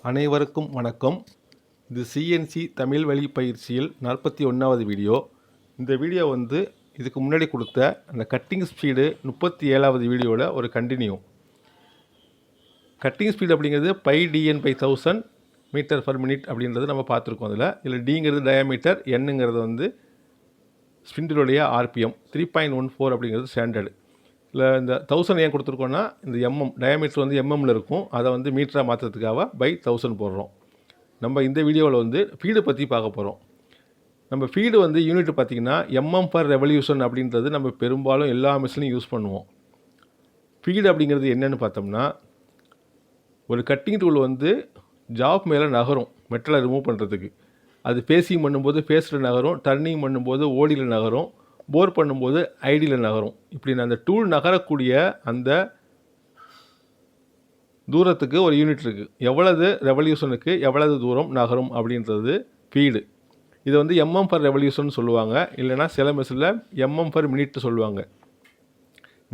அனைவருக்கும் வணக்கம். இது சிஎன்சி தமிழ் வழி பயிற்சியில் 41வது வீடியோ. இந்த வீடியோ இதுக்கு முன்னாடி கொடுத்த அந்த கட்டிங் ஸ்பீடு 37வது வீடியோவில் ஒரு கண்டினியூ. கட்டிங் ஸ்பீடு அப்படிங்கிறது πdn/1000 மீட்டர்/மினிட் அப்படின்றது நம்ம பார்த்துருக்கோம். இதில் டிங்கிறது டயாமீட்டர், என்னங்கிறது ஸ்பிண்டிலுடைய ஆர்பிஎம். 3.14 அப்படிங்கிறது ஸ்டாண்டர்டு. இல்லை இந்த 1000 ஏன் கொடுத்துருக்கோன்னா, இந்த எம்எம் டயாமீட்டர் எம்எம்மில் இருக்கும், அதை மீட்டராக மாற்றுறதுக்காக by1000 போடுறோம். நம்ம இந்த வீடியோவில் ஃபீடு பற்றி பார்க்க போகிறோம். நம்ம ஃபீடு யூனிட் பார்த்திங்கன்னா mm/ரெவல்யூஷன் அப்படின்றது நம்ம பெரும்பாலும் எல்லா மிஷினையும் யூஸ் பண்ணுவோம். ஃபீடு அப்படிங்கிறது என்னென்னு பார்த்தோம்னா, ஒரு கட்டிங் டூல் ஜாப் மேலே நகரும் மெட்டலை ரிமூவ் பண்ணுறதுக்கு. அது ஃபேஸிங் பண்ணும்போது ஃபேஸில் நகரும், டர்னிங் பண்ணும்போது ஓடியில் நகரும், போர் பண்ணும்போது ஐடியில் நகரும். இப்படி அந்த டூல் நகரக்கூடிய அந்த தூரத்துக்கு ஒரு யூனிட் இருக்குது. எவ்வளவு ரெவல்யூஷனுக்கு எவ்வளவு தூரம் நகரும் அப்படின்றது ஃபீடு. இது mm/ரெவல்யூஷன் சொல்லுவாங்க, இல்லைனா சில மிஷினில் mm/மினிட் சொல்லுவாங்க.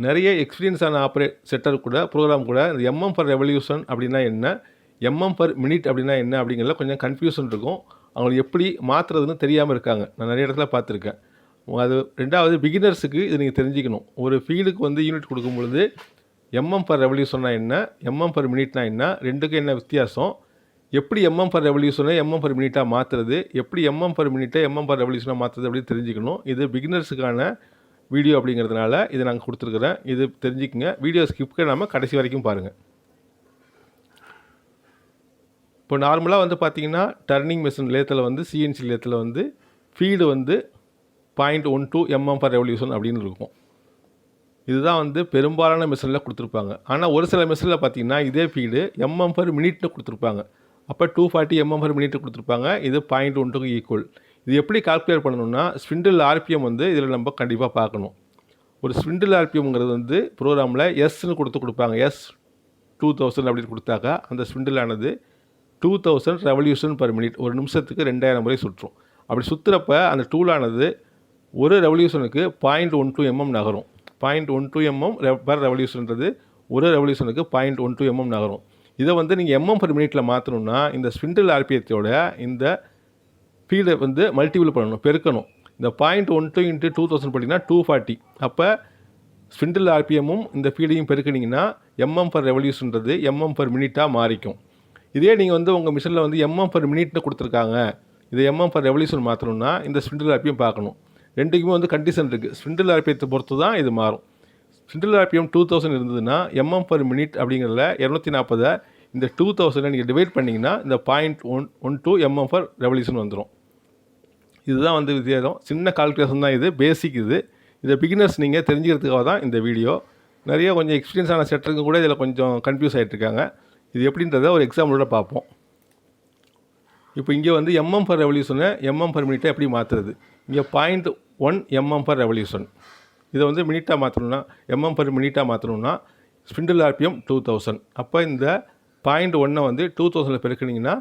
நிறைய எக்ஸ்பீரியன்ஸான செட்டர் கூட ப்ரோக்ராம் கூட இந்த mm/ரெவல்யூஷன் அப்படின்னா என்ன, mm/மினிட் அப்படின்னா என்ன அப்படிங்கிறதுல கொஞ்சம் கன்ஃபியூஷன் இருக்கும். அவங்களுக்கு எப்படி மாற்றுறதுன்னு தெரியாமல் இருக்காங்க. நான் நிறைய இடத்துல பார்த்துருக்கேன். அது ரெண்டாவது பிகினர்ஸுக்கு இது நீங்கள் தெரிஞ்சுக்கணும். ஒரு ஃபீல்டுக்கு யூனிட் கொடுக்கும் பொழுது mm/ரெவல்யூஷன்னா என்ன, mm/மினிட்னா என்ன, ரெண்டுக்கும் என்ன வித்தியாசம், எப்படி mm/ரெவல்யூஷனை mm/மினிட்டாக மாற்றுறது, எப்படி mm/மினிட்டை mm/ரெவல்யூஷனாக மாற்றுறது அப்படின்னு தெரிஞ்சுக்கணும். இது பிகினர்ஸுக்கான வீடியோ அப்படிங்கிறதுனால இதை நாங்கள் கொடுத்துருக்குறேன். இது தெரிஞ்சுக்கங்க. வீடியோ ஸ்கிப் பண்ணாமல் கடைசி வரைக்கும் பாருங்கள். இப்போ நார்மலாக பார்த்தீங்கன்னா டர்னிங் மிஷின் லேத்தில் சிஎன்சி லேத்தில் ஃபீடு 0.12 mm/ரெவல்யூஷன் அப்படின்னு இருக்கும். இதுதான் பெரும்பாலான மிஷினில் கொடுத்துருப்பாங்க. ஆனால் ஒரு சில மிஷினில் பார்த்தீங்கன்னா இதே ஃபீடு mm/மினிட்னு கொடுத்துருப்பாங்க. அப்போ 240 mm/மினிட் கொடுத்துருப்பாங்க. இது 0.12க்கு ஈக்குவல். இது எப்படி கால்குலேட் பண்ணணும்னா, ஸ்பிண்டில் ஆர்பிஎம் இதில் நம்ம கண்டிப்பாக பார்க்கணும். ஒரு ஸ்பிண்டில் ஆர்பிஎம்ங்கிறது ப்ரோக்ராமில் எஸ்ன்னு கொடுப்பாங்க. S2000 அப்படின்னு கொடுத்தாக்கா அந்த ஸ்பிண்டிலானது 2000 ரெவல்யூஷன்/மினிட், ஒரு நிமிஷத்துக்கு 2000 முறை சுற்றும். அப்படி சுற்றுறப்ப அந்த டூலானது ஒரு ரெவல்யூஷனுக்கு 0.12 mm நகரும். 0.12 mm/ரெவல்யூஷன்றது ஒரு ரெவல்யூஷனுக்கு 0.12 mm நகரும். இதை நீங்கள் mm/மினிட்டில் மாற்றணும்னா இந்த ஸ்பிண்டில் ஆர்பிஎத்தோட இந்த ஃபீடை மல்டிபிள் பண்ணணும், பெருக்கணும். இந்த 0.12 × 2000 பண்ணிங்கன்னா 240. அப்போ ஸ்பிண்டில் ஆர்பிஎம்மும் இந்த ஃபீடையும் பெருக்கினீங்கன்னா mm/ரெவல்யூஷன்றது mm/மினிட்டாக மாறிக்கும். இதே நீங்கள் உங்கள் மிஷினில் mm/மினிட்னு கொடுத்துருக்காங்க, இதை mm/ரெவல்யூஷன் மாற்றணும்னா இந்த ஸ்பிண்டில் ஆர்பிஎம் பார்க்கணும். ரெண்டுக்குமே கண்டிஷன் இருக்குது. ஸ்பிண்டில் ஆர்பிஎத்தை பொறுத்து தான் இது மாறும். ஸ்பிண்டில் ஆர்பிஎம் 2000 இருந்ததுன்னா mm/மினிட் அப்படிங்கிறதுல 240 இந்த 2000 நீங்கள் டிவைட் பண்ணிங்கன்னா இந்த 0.12 mm/ரெவல்யூஷன் வந்துடும். இதுதான் வித்தியாசம். சின்ன கால்குலேஷன் தான் இது, பேசிக். இதை பிகினர்ஸ் நீங்கள் தெரிஞ்சுக்கிறதுக்காக தான் இந்த வீடியோ. நிறைய கொஞ்சம் எக்ஸ்பீரியன்ஸான செட்டருக்கு கூட இதில் கொஞ்சம் கன்ஃபியூஸ் ஆகிட்டுருக்காங்க. இது எப்படின்றத ஒரு எக்ஸாம்பிளோட பார்ப்போம். இப்போ இங்கே mm/ரெவல்யூஷனை mm/மினிட்டை எப்படி மாற்றுறது. இங்கே 0.1 mm/ரெவல்யூஷன். இதை மினிட்டாக மாற்றணும்னா, mm/மினிட்டாக மாற்றணும்னா ஸ்பிண்டில் ஆர்பிஎம் 2000. அப்போ இந்த 0.1 2000 பெருக்கினீங்கன்னா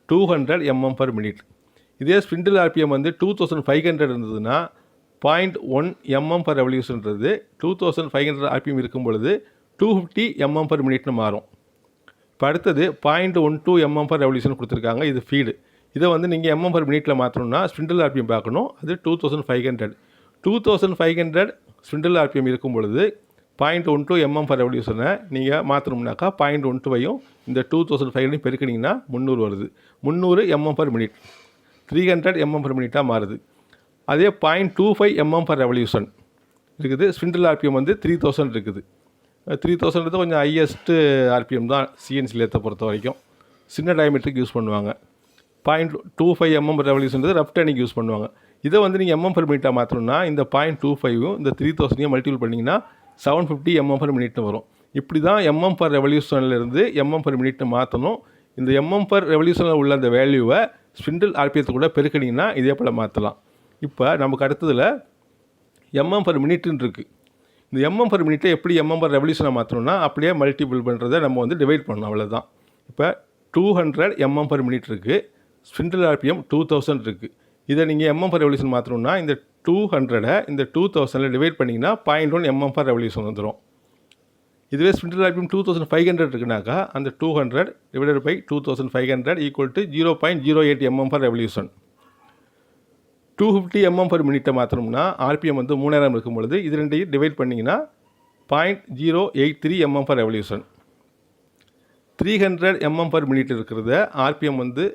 200 mm/மினிட். இதே ஸ்பிண்டில் ஆர்பிஎம் 2500 இருந்ததுன்னா 0.1 mm/ரெவல்யூஷன்றது 2500 ஆர்பிஎம் இருக்கும் பொழுது 250 mm/மினிட்னு மாறும். இப்போ அடுத்தது 0.12 mm/ரெவல்யூஷன் கொடுத்துருக்காங்க. இது ஃபீடு. இதை நீங்கள் mm/மினிட்டில் மாற்றணும்னா ஸ்பிண்டில் ஆர்பிஎம் பார்க்கணும். அது 2500. 2500 ஸ்பிண்டில் ஆர்பிஎம் இருக்கும் பொழுது 0.12 mm/ரெவல்யூஷனை நீங்கள் மாற்றணும்னாக்கா 0.12ஐயும் இந்த 2500 பெருக்கினீங்கன்னா 300 வருது. 300 mm/மினிட், 300 mm/மினிட்டாக மாறுது. அதே 0.25 mm/ரெவல்யூஷன் இருக்குது. ஸ்பிண்டில் ஆர்பிஎம் 3000 இருக்குது. 3000 கொஞ்சம் ஹையஸ்ட்டு ஆர்பிஎம் தான் சிஎன்சி லேத்தை பொறுத்த வரைக்கும். சின்ன டயமீட்டருக்கு யூஸ் பண்ணுவாங்க. 0.25 mm/ரெவல்யூஷன்றது ரஃப் டர்னிங் யூஸ் பண்ணுவாங்க. இதை நீங்கள் mm/மினிட்டாக மாற்றணும்னா இந்த 0.25யும் இந்த 3000ஐயும் மல்டிபிள் பண்ணிங்கன்னா 750 mm/மினிட்னு வரும். இப்படி தான் mm/ரெவல்யூஷன்லேருந்து mm/மினிட்னு மாற்றணும். இந்த mm/ரெவல்யூஷனில் உள்ள அந்த வேல்யூவை ஸ்பிண்டில் ஆர்பிஎத்தை கூட பெருக்கினீங்கன்னா இதே போல் மாற்றலாம். இப்போ நமக்கு அடுத்ததில் mm/மினிட்னு இருக்குது. இந்த mm/மினிட்டை எப்படி mm/ரெவல்யூஷனை மாற்றணும்னா அப்படியே மல்டிபிள் பண்ணுறதை நம்ம டிவைட் பண்ணணும், அவ்வளோதான். இப்போ 200 mm/மினிட் இருக்குது. ஸ்பிண்டில் ஆர்பிஎம் 2000 இருக்குது. இதை நீங்கள் mm/ரெவல்யூஷன் மாற்றணும்னா இந்த 200 இந்த 2000 டிவைட் பண்ணிங்கன்னா 0.1 mm/ரெவல்யூஷன் வந்துடும். இதுவே ஸ்பிண்டில் ஆர்பிஎம் 2500 இருக்குனாக்கா அந்த 200 divided by 2500 equal to 0.08 mm per revolution. 250 mm per minute மாற்றணும்னா ஆர்பிஎம் வந்து 3000 இருக்கும் பொழுது இது ரெண்டையும் டிவைட் பண்ணிங்கன்னா 0.083 mm per revolution. 300 mm per minute இருக்கிறத ஆர்பிஎம் வந்து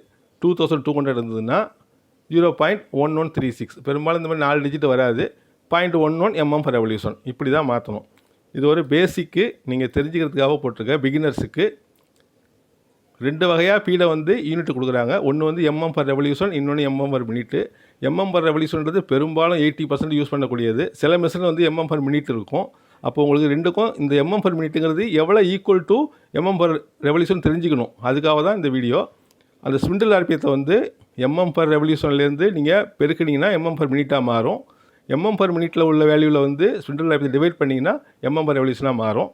2200 இருந்ததுன்னா 0.1136. பெரும்பாலும் இந்த மாதிரி 4 டிஜிட் வராது. 0.11 mm per revolution. இப்படி தான் மாற்றணும். இது ஒரு பேசிக்கு நீங்கள் தெரிஞ்சுக்கிறதுக்காக போட்டிருக்க பிகினர்ஸுக்கு. 2 வகையாக ஃபீடை வந்து யூனிட் கொடுக்குறாங்க. ஒன்று வந்து mm per revolution, இன்னொன்று mm per minute. mm per revolutionன்றது பெரும்பாலும் 80% யூஸ் பண்ணக்கூடியது. சில மிஷின் வந்து mm per minute இருக்கும். அப்போ உங்களுக்கு ரெண்டுக்கும் இந்த mm per minuteங்கிறது எவ்வளோ equal to mm per revolution தெரிஞ்சுக்கணும். அதுக்காக தான் இந்த வீடியோ. அந்த ஸ்பிண்டில் ஆர்பிஎத்தை வந்து mm per revolutionலேருந்து நீங்கள் பெருக்கினீங்கன்னா mm per minute மாறும். mm per minuteல உள்ள வேல்யூவில் வந்து ஸ்பிண்டில் ஆர்பிஎத்தை டிவைட் பண்ணிங்கன்னா mm per revolution மாறும்.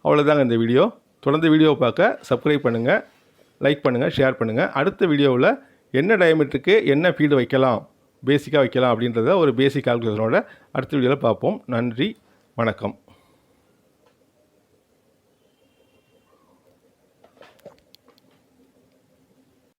அவ்வளோதாங்க இந்த வீடியோ. தொடர்ந்து வீடியோவை பார்க்க சப்ஸ்கிரைப் பண்ணுங்கள், லைக் பண்ணுங்கள், ஷேர் பண்ணுங்கள். அடுத்த வீடியோவில் என்ன டயமீட்டருக்கு என்ன ஃபீடு வைக்கலாம், பேசிக்காக வைக்கலாம் அப்படின்றத ஒரு பேசிக் கால்குலேஷனோட அடுத்த வீடியோவில் பார்ப்போம். நன்றி, வணக்கம்.